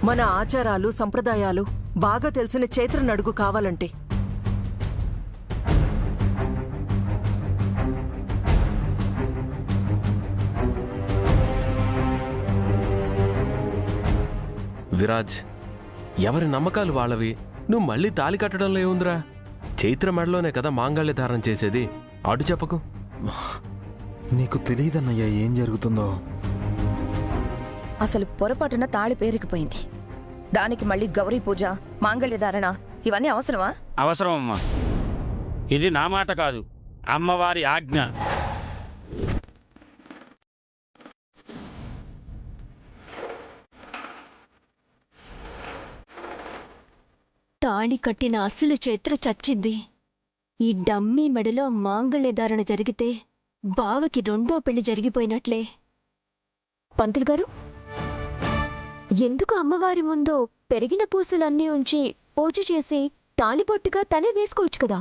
మన ఆచారాలు సంప్రదాయాలు బాగా తెలిసిన చైత్రను అడుగు కావాలంటే. విరాజ్, ఎవరి నమ్మకాలు వాళ్ళవి. నువ్వు మళ్ళీ తాళి కట్టడంలో ఏముందిరా? చైత్ర మెడలోనే కదా మాంగళ్య ధారణ చేసేది. అటు చెప్పకు. నీకు తెలియదన్నయ్యా ఏం జరుగుతుందో. అసలు పొరపాటున తాళి పేరుకుపోయింది. దానికి మళ్ళీ గౌరీ పూజ, మాంగళ్య ధారణ ఇవన్నీ అవసరమా? అవసరం అమ్మా. ఇది నా మాట కాదు, అమ్మవారి ఆజ్ఞ. తాళి కట్టిన అసలు చైత్ర చచ్చింది. ఈ డమ్మీ మెడలో మాంగళ్య ధారణ జరిగితే బావకి రెండో పెళ్లి జరిగిపోయినట్లే. పంతులు గారు, ఎందుకు అమ్మవారి ముందు పెరిగిన పూసలన్నీ ఉంచి పూజ చేసి తాళిబొట్టుగా తనే వేసుకోవచ్చు కదా?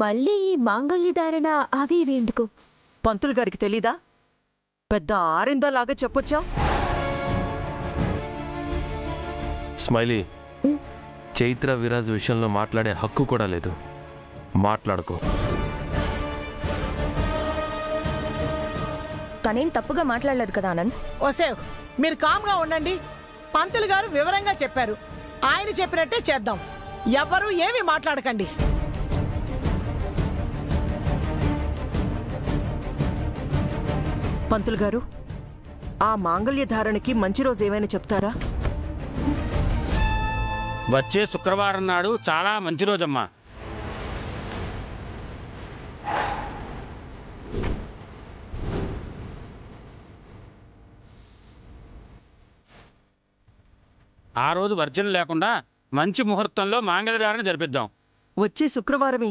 మళ్ళీ ఈ మాంగళ్య ధారణ అవి ఇవి ఎందుకు? పంతులు గారికి తెలీదా? పెద్ద ఆరిందోలాగా చెప్పొచ్చా? స్మైలీ, చైత్ర విరాజ్ విషయంలో మాట్లాడే హక్కు కూడా లేదు. మాట్లాడుకో. తనేం తప్పుగా మాట్లాడలేదు కదా ఆనంద్. ఓసేవ్, మీరు కామ్గా ఉండండి. పంతులు గారు వివరంగా చెప్పారు. ఆయన చెప్పినట్టే చేద్దాం. ఎవ్వరూ ఏమీ మాట్లాడకండి. పంతులు గారు, ఆ మాంగళ్య ధారణకి మంచి రోజు ఏమైనా చెప్తారా? వచ్చే శుక్రవారం నాడు చాలా మంచి రోజమ్మా. ఆ రోజు వర్జన లేకుండా మంచి ముహూర్తంలో మాంగళ్యధారణ జరిపిద్దాం. వచ్చే శుక్రవారమే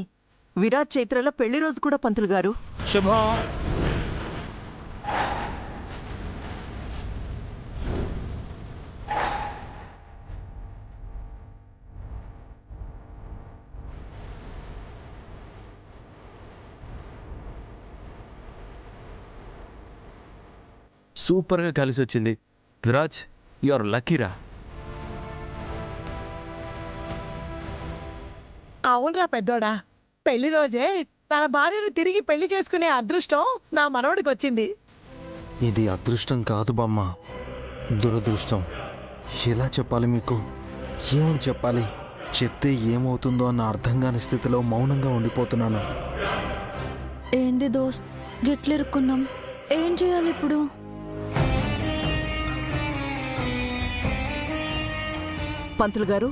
విరాజ్ చైత్రల పెళ్లి రోజు కూడా పంతులు గారు. శుభం. సూపర్గా కలిసి వచ్చింది. విరాజ్, యు ఆర్ లక్కీరా. అవునరా పెద్దోడా, పెళ్లి రోజే తన భార్యను తిరిగి పెళ్లి చేసుకునే అదృష్టం నా మనవడికి వచ్చింది. ఇది అదృష్టం కాదు బామ్మ, దురదృష్టం. ఎలా చెప్పాలి మీకు? ఏమని చెప్పాలి? చెప్తే ఏమవుతుందో అన్న అర్థం కాని స్థితిలో మౌనంగా ఉండిపోతున్నాను. ఏంది దోస్త్, గిట్లిరుక్కున్నాం. ఏం చేయాలి ఇప్పుడు? పంతులు గారు,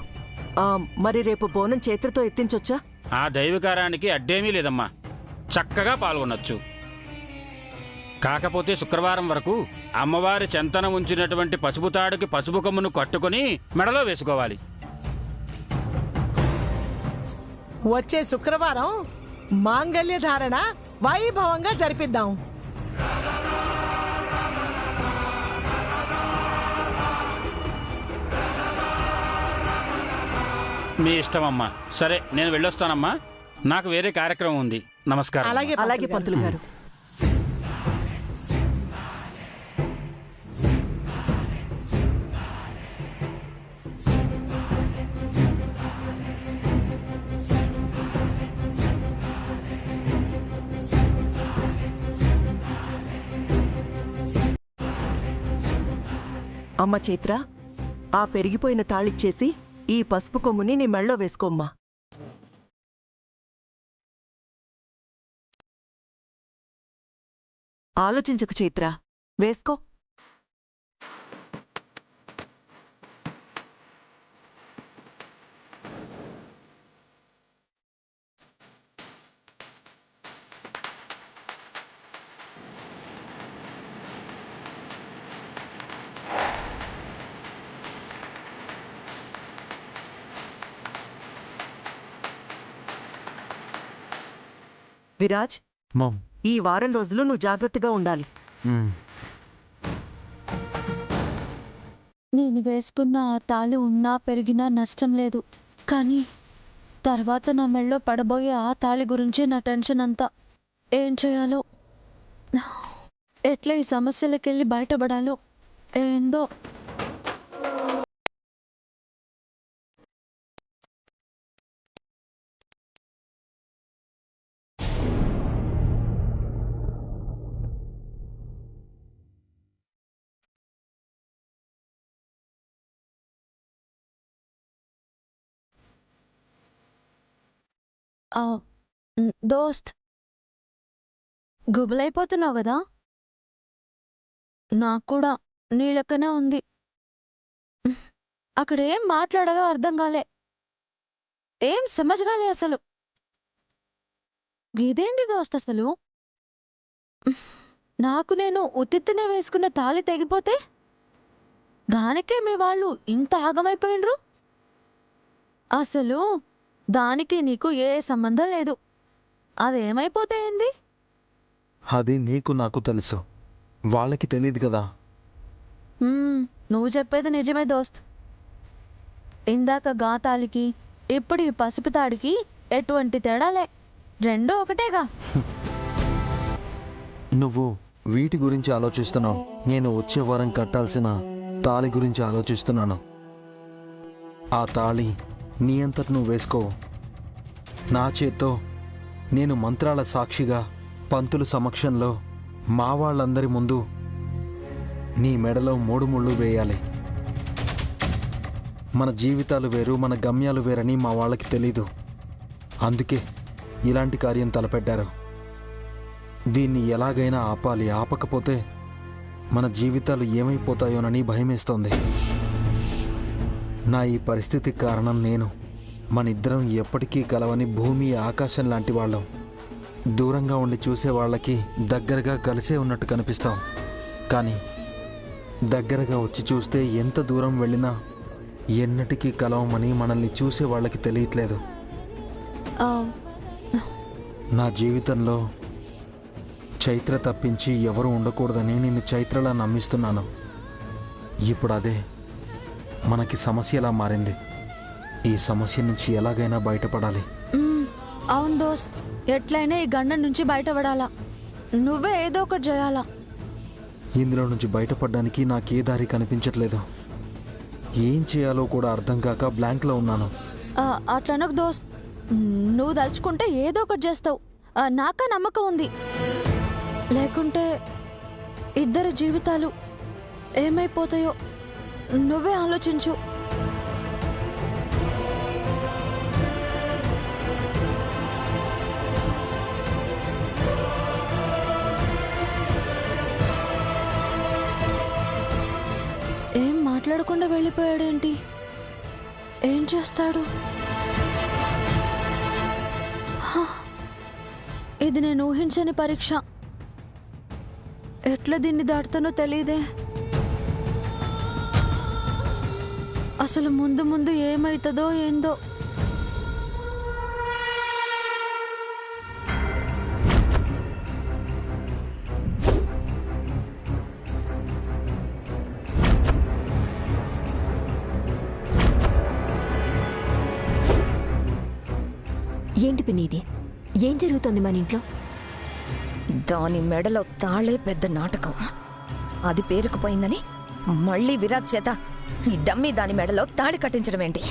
మరి రేపు బోనం చైత్రతో ఎత్తించొచ్చా? ఆ దైవకారానికి అడ్డేమీ లేదమ్మా. చక్కగా పాల్గొనొచ్చు. కాకపోతే శుక్రవారం వరకు అమ్మవారి చెంతన ఉంచినటువంటి పసుపు తాడుకి పసుపు కొమ్మును కట్టుకుని మెడలో వేసుకోవాలి. వచ్చే శుక్రవారం మాంగళ్య ధారణ వైభవంగా జరిపిద్దాం. మీ ఇష్టమమ్మా. సరే, నేను వెళ్ళొస్తానమ్మా. నాకు వేరే కార్యక్రమం ఉంది. నమస్కారం. అలాగే పంతులు గారు. అమ్మ చైత్ర, ఆ పెరిగిపోయిన తాళిచ్చేసి ఈ పసుపు కొమ్ముని నీ మెళ్ళో వేసుకోమ్మా. ఆలోచించకు చైత్ర, వేసుకో. విరాజ్, ఈ వారం రోజులు నువ్వు జాగ్రత్తగా ఉండాలి. నేను వేసుకున్న ఆ తాళి ఉన్నా పెరిగినా నష్టం లేదు. కానీ తర్వాత నా మెళ్ళో పడబోయే ఆ తాళి గురించి నా టెన్షన్ అంతా. ఏం చేయాలో, ఎట్లా ఈ సమస్యలకెళ్ళి బయటపడాలో ఏందో. దోస్త్, గుబులైపోతున్నావు కదా? నాకు కూడా నీ లెక్కనే ఉంది. అక్కడ ఏం మాట్లాడాలో అర్థం కాలే, ఏం సమజ్గాలే అసలు. ఇదేంటి దోస్త్ అసలు? నాకు నేను ఉత్తినే వేసుకున్న తాళి తెగిపోతే దానికే మీ వాళ్ళు ఇంత ఆగమైపోయిండ్రు. అసలు దానికి నీకు ఏ సంబంధం లేదు. అదేమైపోతే ఏంది? అది నీకు నాకు తెలుసు, వాళ్ళకి తెలియదు కదా. నువ్వు చెప్పేది నిజమే దోస్త్. ఇందాక గాతాలికి ఇప్పుడు ఈ పసుపు తాడికి ఎటువంటి తేడాలే, రెండూ ఒకటేగా. నువ్వు వీటి గురించి ఆలోచిస్తున్నావు, నేను వచ్చే వారం కట్టాల్సిన తాళి గురించి ఆలోచిస్తున్నాను. ఆ తాళి నీ అంతట నువ్వు వేసుకో. నా చేత్తో నేను మంత్రాల సాక్షిగా పంతుల సమక్షంలో మా వాళ్ళందరి ముందు నీ మెడలో 3 ముళ్ళు వేయాలి. మన జీవితాలు వేరు, మన గమ్యాలు వేరని మా వాళ్ళకి తెలీదు. అందుకే ఇలాంటి కార్యం తలపెట్టారు. దీన్ని ఎలాగైనా ఆపాలి, ఆపకపోతే మన జీవితాలు ఏమైపోతాయోనని భయమేస్తోంది. నా ఈ పరిస్థితికి కారణం నేను. మనిద్దరం ఎప్పటికీ కలవని భూమి ఆకాశం లాంటి వాళ్ళం. దూరంగా ఉండి చూసే వాళ్ళకి దగ్గరగా కలిసే ఉన్నట్టు కనిపిస్తాం, కానీ దగ్గరగా వచ్చి చూస్తే ఎంత దూరం వెళ్ళినా ఎన్నటికీ కలవమని మనల్ని చూసే వాళ్ళకి తెలియట్లేదు. నా జీవితంలో చైత్ర తప్పించి ఎవరు ఉండకూడదని నిన్ను చైత్రలా నమ్మిస్తున్నాను. ఇప్పుడు అదే మనకి సమస్యలా మారింది. ఈ సమస్య నుంచి ఎలాగైనా బయటపడాలి. అవును దోస్త్, ఎట్లయినా ఈ గండం నుంచి బయటపడాలా. నువ్వే ఏదో ఒకటి చేయాలా. ఇందులో నుంచి బయటపడడానికి నాకే దారి కనిపించట్లేదు. ఏం చేయాలో కూడా అర్థం కాక బ్లాంక్లో ఉన్నాను. అట్లనకు దోస్త్, నువ్వు దలుచుకుంటే ఏదో ఒకటి చేస్తావు. నాకా నమ్మకం ఉంది. లేకుంటే ఇద్దరు జీవితాలు ఏమైపోతాయో నువ్వే ఆలోచించు. ఏం మాట్లాడకుండా వెళ్ళిపోయాడేంటి? ఏం చేస్తాడు? ఇది నేను ఊహించని పరీక్ష. ఎట్లా దీన్ని దాటుతానో తెలియదే. అసలు ముందు ముందు ఏమవుతుందో ఏందో. ఏంటి పిన్ని ఇది? ఏం జరుగుతోంది మన ఇంట్లో? దాని మెడలో తాళే పెద్ద నాటకం. అది పేరుకుపోయిందని మళ్ళీ విరాట్ చేత ఈ డమ్మీ దాని మెడలో తాళి కట్టించడం ఏంటి?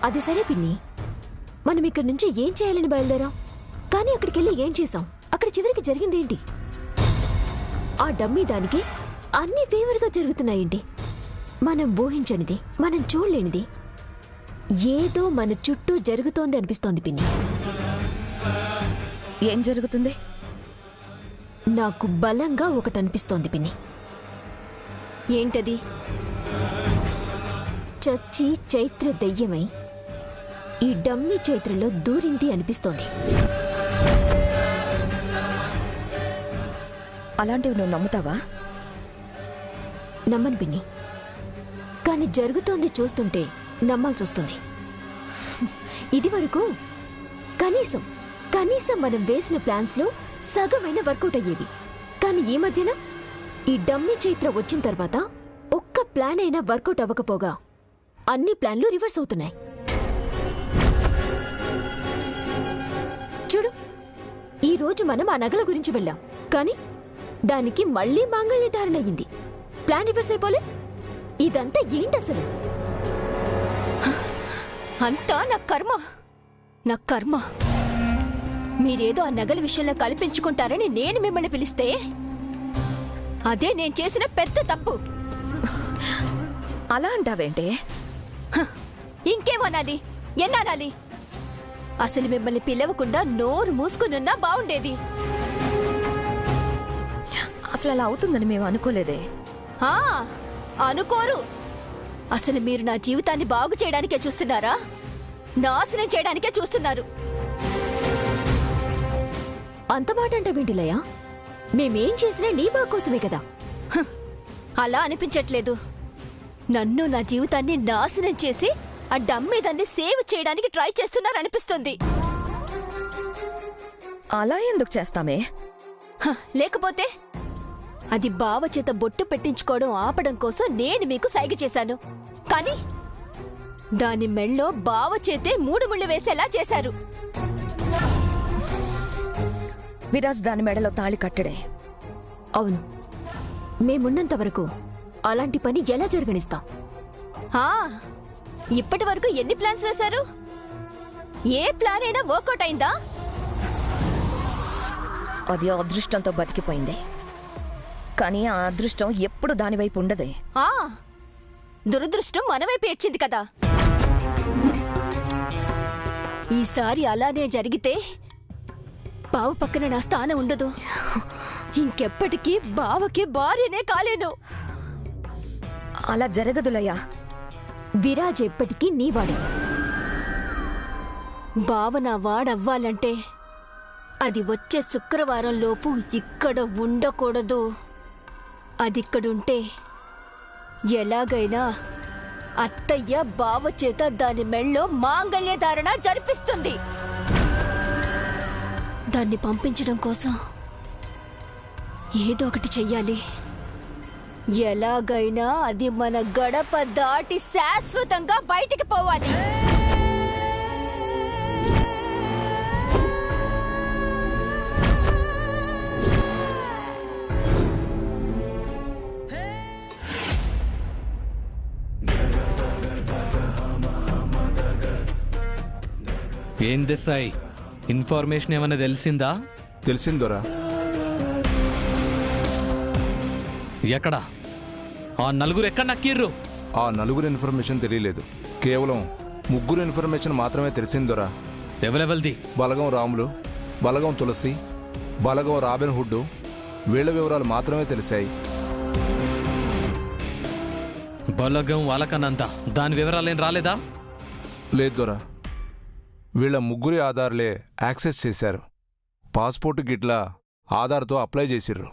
అది సరే పిన్ని, మనం ఇక్కడి నుంచి ఏం చేయాలని బయలుదేరాం, కానీ అక్కడికి వెళ్ళి ఏం చేసాం? అక్కడ చివరికి జరిగిందేంటి? ఆ డమ్మీ దానికి అన్ని ఫేవర్గా జరుగుతున్నాయేంటి? మనం ఊహించనిది, మనం చూడలేనిది ఏదో మన చుట్టూ జరుగుతోంది అనిపిస్తోంది పిన్ని. ఏం జరుగుతుంది? నాకు బలంగా ఒకటి అనిపిస్తోంది పిన్ని. ఏంటది? చచ్చి చైత్ర దెయ్యమై ఈ డమ్మీ చైత్రలో దూరింది అనిపిస్తోంది. అలాంటివి నువ్వు నమ్ముతావా? నమ్మను పిన్ని, కానీ జరుగుతోంది చూస్తుంటే నమ్మాల్సి వస్తుంది. ఇది వరకు కనీసం మనం వేసిన ప్లాన్స్లో సగమైన వర్కౌట్ అయ్యేవి. కానీ ఈ మధ్యన ఈ డమ్మీ చైత్ర వచ్చిన తర్వాత ఒక్క ప్లాన్ అయినా వర్కౌట్ అవ్వకపోగా అన్ని ప్లాన్లు రివర్స్ అవుతున్నాయి. చూడు, ఈ రోజు మనం ఆ నగల గురించి వెళ్ళాం, కానీ దానికి మళ్ళీ మాంగళ్య ధారణ అయ్యింది. ప్లాన్ రివర్స్ అయిపోలే. ఇదంతా ఏంటసలు? అంతా నా కర్మ. మీరేదో ఆ నగల విషయంలో కల్పించుకుంటారని నేను మిమ్మల్ని పిలిస్తే అదే నేను చేసిన పెద్ద తప్పు. అలా అంటావేంటే? ఇంకేమనాలి? ఎన్నానాలి? అసలు మిమ్మల్ని పిలవకుండా నోరు మూసుకునున్నా బాగుండేది. అసలు అలా అవుతుందని మేము అనుకోలేదే. ఆ, అనుకోరు. అసలు మీరు నా జీవితాన్ని బాగు చేయడానికే చూస్తున్నారా, నాశనం చేయడానికే చూస్తున్నారు? అంత మాట అంటే వింటిలయ్యా, మేమేం చేసినా నీ బాగు కోసమే కదా. అలా అనిపించట్లేదు. నన్ను నా జీవితాన్ని నాశనం చేసి ఆ డమ్మీ దాన్ని సేవ్ చేయడానికి ట్రై చేస్తున్నారనిపిస్తుంది. అలా ఎందుకు చేస్తామే? లేకపోతే అది బావ చేత బొట్టు పెట్టించుకోవడం ఆపడం కోసం నేను మీకు సైగ చేశాను. కానీ దాని మెళ్ళో బావ చేతే 3 ముళ్ళు వేసేలా చేశారు. విరాజ్ దాని మెడలో తాళి కట్టడే. అవును, మేమున్నంత వరకు అలాంటి పని ఎలా జరగనిస్తాం? ఇప్పటి వరకు ఎన్ని ప్లాన్స్ వేశారు? ఏ ప్లాన్ అయినా వర్కౌట్ అయిందా? అది అదృష్టంతో బతికిపోయింది. కానీ ఆ అదృష్టం ఎప్పుడు దాని వైపు ఉండదే. దురదృష్టం మన వైపు ఏడ్చింది కదా. ఈసారి అలానే జరిగితే బావ పక్కన నా స్థానం ఉండదు. ఇంకెప్పటికీ బావకి భార్యనే కాలేను. అలా జరగదులయ్యా. విరాజ్ ఎప్పటికీ నీవాడే. బావ నా వాడవ్వాలంటే అది వచ్చే శుక్రవారం లోపు ఇక్కడ ఉండకూడదు. అదిక్కడుంటే ఎలాగైనా అత్తయ్య బావ చేత దాని మెళ్ళో మాంగళ్య ధారణ జరిపిస్తుంది. దాన్ని పంపించడం కోసం ఏదో ఒకటి చెయ్యాలి. ఎలాగైనా అది మన గడప దాటి శాశ్వతంగా బయటికి పోవాలి. ఏం దేశాయ్, ఇన్ఫర్మేషన్ ఏమైనా తెలిసిందా? తెలిసిందోరా. ఎక్కడ? ఆ నలుగురు ఎక్కడ నక్కిర్రు? ఆ నలుగురు ఇన్ఫర్మేషన్ తెలియలేదు. కేవలం 3 ఇన్ఫర్మేషన్ మాత్రమే తెలిసిందోరా. ఎవరెవల్ది? బలగం రాములు, బలగం తులసి, బలగం రాబిన్ హుడ్. వీళ్ళ వివరాలు మాత్రమే తెలిసాయి. బలగం వాలకనంత దాని వివరాలేం రాలేదా? లేదు దొరా. వీళ్ళ 3 ఆధార్లే యాక్సెస్ చేశారు. పాస్పోర్ట్ గిట్లా ఆధార్తో అప్లై చేసిర్రు.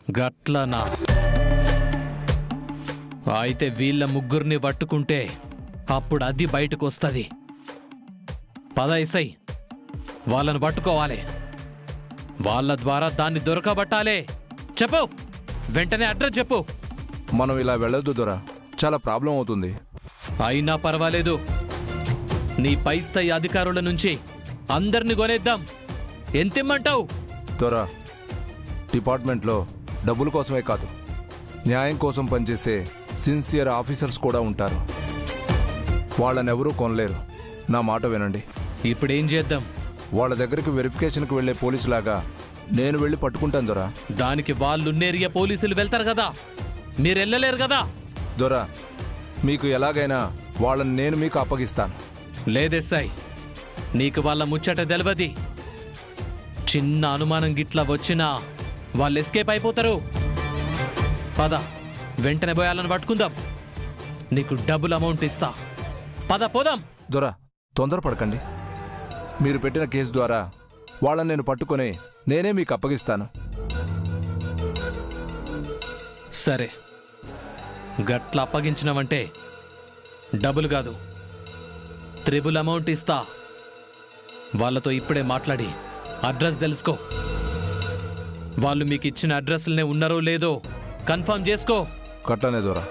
గట్లనా? అయితే వీళ్ళ 3 పట్టుకుంటే అప్పుడు అది బయటకు వస్తుంది. పదైసై వాళ్ళను పట్టుకోవాలి. వాళ్ళ ద్వారా దాన్ని దొరకబట్టాలే. చెప్పు, వెంటనే అడ్రస్ చెప్పు. మనం ఇలా వెళ్ళొద్దు దొరా, చాలా ప్రాబ్లం అవుతుంది. అయినా పర్వాలేదు, నీ పై స్థాయి అధికారుల నుంచి అందరిని కొనేద్దాం. ఎంతిమ్మంటావు? దొరా, డిపార్ట్మెంట్లో డబ్బుల కోసమే కాదు, న్యాయం కోసం పనిచేసే సిన్సియర్ ఆఫీసర్స్ కూడా ఉంటారు. వాళ్ళనెవరూ కొనలేరు. నా మాట వినండి. ఇప్పుడేం చేద్దాం? వాళ్ళ దగ్గరికి వెరిఫికేషన్కి వెళ్లే పోలీసులాగా నేను వెళ్ళి పట్టుకుంటాను దొరా. దానికి వాళ్ళున్నేరియా పోలీసులు వెళ్తారు కదా, మీరు వెళ్ళలేరు కదా. దొరా, మీకు ఎలాగైనా వాళ్ళని నేను మీకు అప్పగిస్తాను. లేదెస్సాయి, నీకు వాళ్ళ ముచ్చట తెలవది. చిన్న అనుమానం గిట్లా వచ్చినా వాళ్ళు ఎస్కేప్ అయిపోతారు. పద, వెంటనే పోయాలని పట్టుకుందాం. నీకు డబుల్ అమౌంట్ ఇస్తా. పద పోదాం. దొరా, తొందరపడకండి. మీరు పెట్టిన కేసు ద్వారా వాళ్ళని నేను పట్టుకొని నేనే మీకు అప్పగిస్తాను. సరే, గట్ల అప్పగించినావంటే డబుల్ కాదు, 3 అమౌంట్ ఇస్తా. వాళ్ళతో ఇప్పుడే మాట్లాడి అడ్రస్ తెలుసుకో. వాళ్ళు మీకు ఇచ్చిన అడ్రస్లనే ఉన్నారో లేదో కన్ఫర్మ్ చేసుకో. కట్టనే దొరా.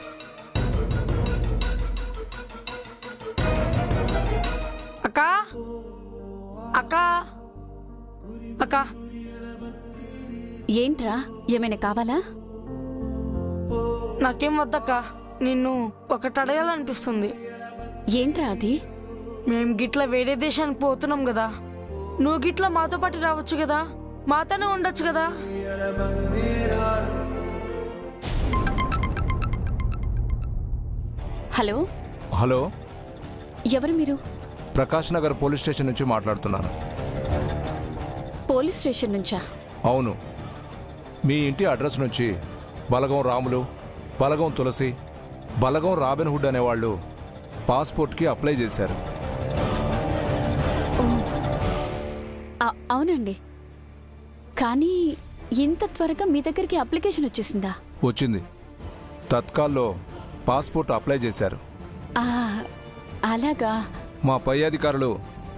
అక్కా, అక్కా, అక్కా. ఏంట్రా, ఏమైనా కావాలా? నాకేం వద్దక్కా, నిన్ను ఒకటి అడగాలనిపిస్తుంది. ఏంట్రా అది? మేం గిట్ల వేరే దేశానికి పోతున్నాం కదా, నువ్వు గిట్ల మాతో పాటు రావచ్చు కదా, మాతోనే ఉండొచ్చు కదా. హలో హలో, ఎవరు మీరు? ప్రకాష్ నగర్ పోలీస్ స్టేషన్ నుంచి మాట్లాడుతున్నాను. పోలీస్ స్టేషన్ నుంచా? అవును. మీ ఇంటి అడ్రస్ నుంచి బలగం రాములు, బలగం తులసి, బలగం రాబిన్హుడ్ అనేవాళ్ళు పాస్పోర్ట్కి అప్లై చేశారు. అవునండి. కానీ ఇంత త్వరగా మీ దగ్గరికి అప్లికేషన్ వచ్చేసిందా? వచ్చింది. తత్కాల్లో పాస్పోర్ట్ అప్లై చేశారు. అలాగా? మా పై అధికారులు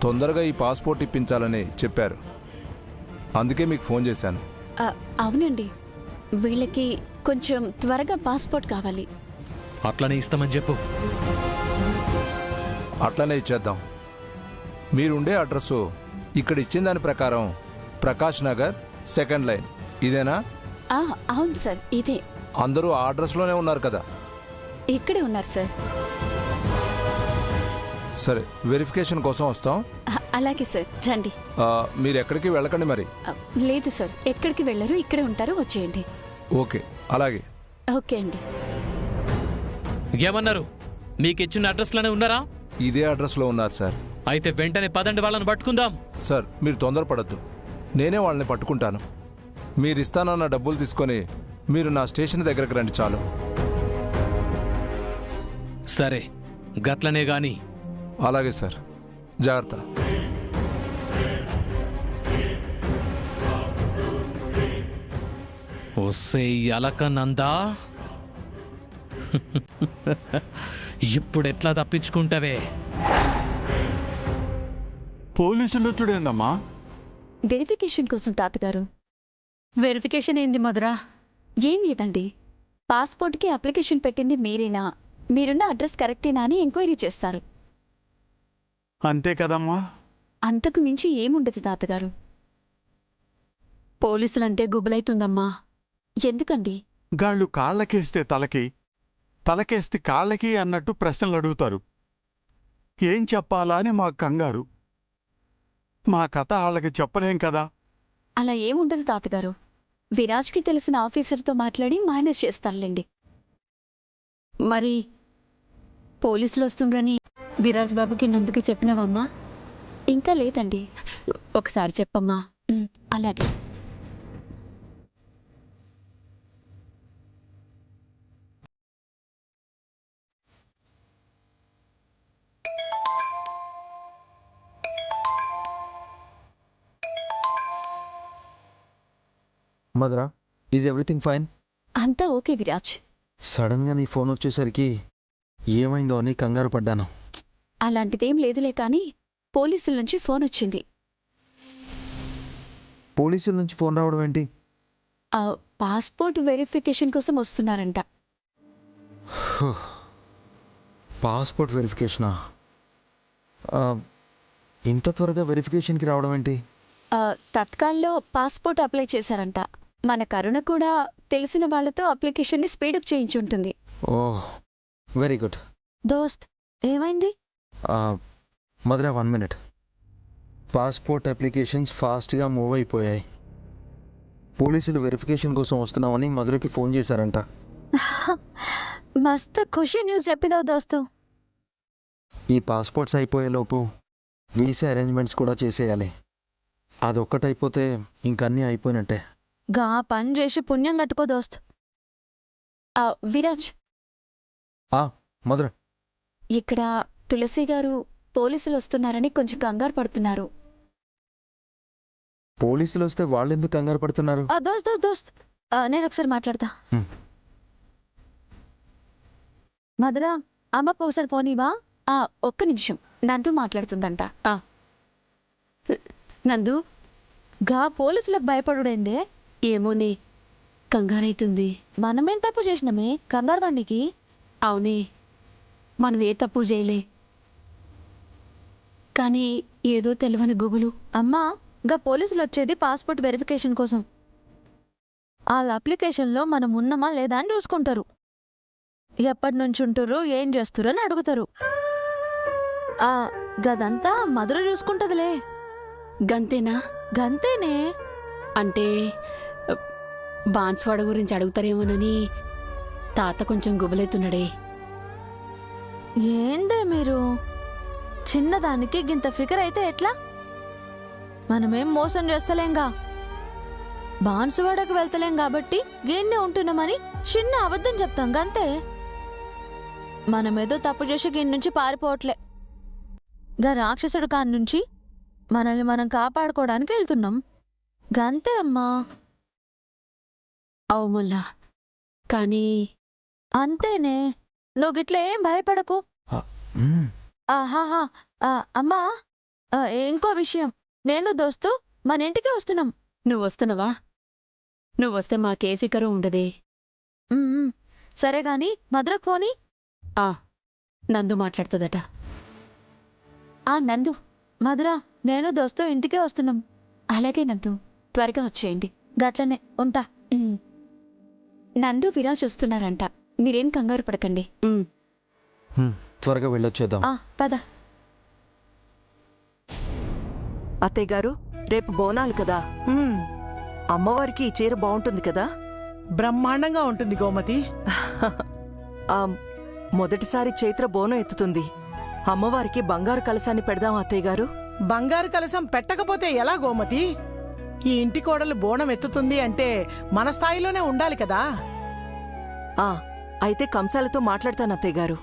తొందరగా ఈ పాస్పోర్ట్ ఇప్పించాలని చెప్పారు. అందుకే మీకు ఫోన్ చేశాను. అవునండి, వీళ్ళకి కొంచెం త్వరగా పాస్పోర్ట్ కావాలి. అట్లనే ఇస్తామని చెప్పు. అట్లనే ఇచ్చేద్దాం. మీరుండే అడ్రస్సు ఇక్కడ ఇచ్చిన దాని ప్రకారం ప్రకాష్ నగర్ 2nd లైన్ ఇదేనా? అవును సార్, ఇదే. అందరూ ఆ అడ్రస్లోనే ఉన్నారు కదా? ఇక్కడే ఉన్నారు సార్. సరే, వెరిఫికేషన్ కోసం వస్తాం. అలాగే సార్, రండి. మీరు ఎక్కడికి వెళ్ళకండి మరి. లేదు సార్, ఎక్కడికి వెళ్ళరు, ఇక్కడే ఉంటారు, వచ్చేయండి. ఓకే, అలాగే. ఓకే అండి. ఏమన్నారు? మీకు ఇచ్చిన అడ్రస్లోనే ఉన్నారా? ఇదే అడ్రస్లో ఉన్నారు సార్. అయితే వెంటనే పదండి, వాళ్ళని పట్టుకుందాం. సార్, మీరు తొందరపడద్దు, నేనే వాళ్ళని పట్టుకుంటాను. మీరు ఇస్తానన్న డబ్బులు తీసుకొని మీరు నా స్టేషన్ దగ్గరకు రండి చాలు. సరే, గట్లనే గాని. అలాగే సార్, జాగ్రత్త. ఒసే అలకనందా, ఇప్పుడెట్లా తప్పించుకుంటావే? పోలీసులు చూడేందమ్మా? వెరిఫికేషన్ కోసం తాతగారు. వెరిఫికేషన్ ఏంది మధురా? ఏం లేదండి, పాస్పోర్ట్కి అప్లికేషన్ పెట్టింది మీరేనా, మీరున్న అడ్రస్ కరెక్టేనా అని ఎంక్వైరీ చేస్తారు. అంతే కదమ్మా. అంతకు మించి ఏముండదు తాతగారు. పోలీసులంటే గుబులైతుందమ్మా. ఎందుకండి? గాళ్ళు కాళ్ళకేస్తే తలకి, తలకేస్తే కాళ్ళకి అన్నట్టు ప్రశ్నలు అడుగుతారు. ఏం చెప్పాలా అని మా కంగారు. మా కథ వాళ్ళకి చెప్పలేం కదా. అలా ఏముండదు తాతగారు, విరాజ్కి తెలిసిన ఆఫీసర్తో మాట్లాడి మేనేజ్ చేస్తానులేండి. మరి పోలీసులు వస్తుండ్రని విరాజ్ బాబుకి నందుకి చెప్పినావమ్మా? ఇంకా లేదండి. ఒకసారి చెప్పమ్మా. అలాగే. మదరా, ఈజ్ ఎవ్రీథింగ్ ఫైన్? అంతా ఓకే విరాజ్. సడన్గా నీ ఫోన్ వచ్చేసరికి ఏమైందో అని కంగారు పడ్డాను. అలాంటిదేం లేదులే, కానీ పోలీసుల నుంచి ఫోన్ వచ్చింది. పోలీసుల నుంచి ఫోన్ రావడం ఏంటి? పాస్పోర్ట్ వెరిఫికేషన్ కోసం వస్తున్నారంట. పాస్పోర్ట్ వెరిఫికేషనా? ఇంత త్వరగా వెరిఫికేషన్కి రావడం ఏంటి? తత్కాల్లో పాస్పోర్ట్ అప్లై చేశారంట. మన కరుణ కూడా తెలిసిన వాళ్ళతో అప్లికేషన్ని స్పీడప్ చేయించుంటుంది. ఓహ్, వెరీ గుడ్. దోస్త్, ఏమైంది? మధురా, 1 minute. పాస్పోర్ట్ అప్లికేషన్స్ ఫాస్ట్గా మూవ్ అయిపోయాయి. పోలీసులు వెరిఫికేషన్ కోసం వస్తున్నామని మధురకి ఫోన్ చేశారంట. మస్తు ఖుషి న్యూస్ చెప్పినావు దోస్తు. ఈ పాస్పోర్ట్స్ అయిపోయేలోపు వీసా అరేంజ్మెంట్స్ కూడా చేసేయాలి. అదొక్కటైపోతే ఇంకన్నీ అయిపోయినట్టే. గా పని చేసి పుణ్యం కట్టుకో దోస్త్. విరాజ్, మధుర, ఇక్కడ తులసి గారు పోలీసులు వస్తున్నారని కొంచెం కంగారు పడుతున్నారు. పోలీసులు వస్తే వాళ్ళెందుకు కంగారు పడుతున్నారు? దోస్త్ నేను ఒకసారి మాట్లాడతా. మధురా, అమ్మకు ఒకసారి ఫోన్ ఇవా. ఒక్క నిమిషం, నందు మాట్లాడుతుందంట. నందు, గా పోలీసులకు భయపడుడేందే? ఏమోనే, కంగారైతుంది. మనమేం తప్పు చేసినామే కంగారు బండికి? అవునే, మనం ఏ తప్పు చేయలే, కానీ ఏదో తెలియని గుబులు. అమ్మా, గా పోలీసులు వచ్చేది పాస్పోర్ట్ వెరిఫికేషన్ కోసం. వాళ్ళ అప్లికేషన్లో మనం ఉన్నామా లేదా అని చూసుకుంటారు. ఎప్పటి నుంచి ఉంటారు, ఏం చేస్తారు అని అడుగుతారు. గదంతా మధుర చూసుకుంటదిలే. గంతేనా? గంతేనే. అంటే బాన్స్వాడ గురించి అడుగుతారేమోనని తాత కొంచెం గుబులైతున్నాడే. ఏందే మీరు? చిన్నదానికి గింత ఫికర్ అయితే ఎట్లా? మనమేం మోసం చేస్తలేంగా, బాన్సువాడకు వెళ్తలేం కాబట్టి గేన్నే ఉంటున్నామని చిన్న అబద్ధం చెప్తాం గంతే. మనమేదో తప్పు చేసి గీన్ నుంచి పారిపోవట్లే, గా రాక్షసుడు కాని నుంచి మనల్ని మనం కాపాడుకోవడానికి వెళ్తున్నాం గంతే అమ్మా. అవుముల్లా, కానీ అంతేనే, నువ్వు గిట్ల ఏం భయపడకు. ఆహాహా, అమ్మా, ఇంకో విషయం, నేను దోస్తు మన ఇంటికి వస్తున్నాం. నువ్వు వస్తున్నావా? నువ్వు వస్తే మాకే ఫికరు ఉండదే. సరే గాని మద్రకు పోనీ. నందు మాట్లాడుతుందట. నందు, మధురా, నేను దోస్తు ఇంటికే వస్తున్నాం. అలాగే నందు, త్వరగా వచ్చేయండి. గట్లనే ఉంటా. నందు విరాజ్ వస్తున్నారంట, మీరేం కంగారు పడకండి. త్వరగా వెళ్ళొచ్చేద్దాం. పద. అత్తయ్య గారు, రేపు బోనాలు కదా, అమ్మవారికి ఈ చీర బాగుంటుంది కదా? బ్రహ్మాండంగా ఉంటుంది గోమతి. మొదటిసారి చైత్ర బోనం ఎత్తుతుంది. అమ్మవారికి బంగారు కలశాన్ని పెడదాం అత్తయ్య గారు. బంగారు కలశం పెట్టకపోతే ఎలా గోమతి? ఈ ఇంటి కోడలు బోనం ఎత్తుతుంది అంటే మన స్థాయిలోనే ఉండాలి కదా. అయితే కంసాలతో మాట్లాడతాను అత్తయ్య గారు.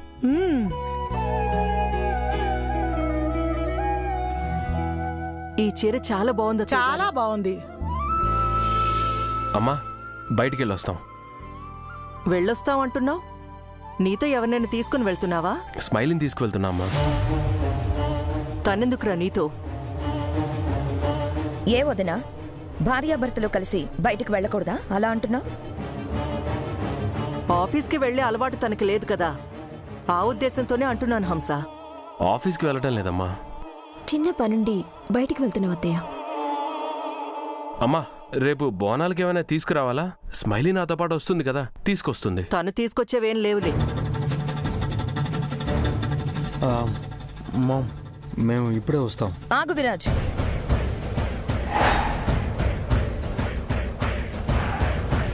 ఈ చీర చాలా బాగుంది. చాలా బాగుంది. అమ్మా, బయటికి వెళ్ళొస్తాం. వెళ్ళొస్తాం అంటున్నావు? నీతో ఎవరినైనా తీసుకుని వెళ్తున్నావా? స్మైలింగ్ తీసుకువెళ్తున్నా అమ్మా. తనెందుకురా నీతో? ఏ వదినా, భార్యాభర్తలు కలిసి బయటకు వెళ్ళకూడదా అలా అంటున్నావు? ఆఫీస్కి వెళ్లే అలవాటు తనకి లేదు కదా, ఆ ఉద్దేశంతోనే అంటున్నాను హంస. ఆఫీస్కి వెళ్ళటం లేదమ్మా, చిన్న పనుండి బయటికి వెళ్తున్నావు అత్తయ్య. అమ్మా, రేపు బోనాలకి ఏమైనా తీసుకురావాలా? స్మైలీ నాతో పాటు వస్తుంది కదా, తీసుకొస్తుంది. తను తీసుకొచ్చేవేం లేవులే. మామ్, మేము ఇప్పుడే వస్తాం. ఆగు విరాజ్,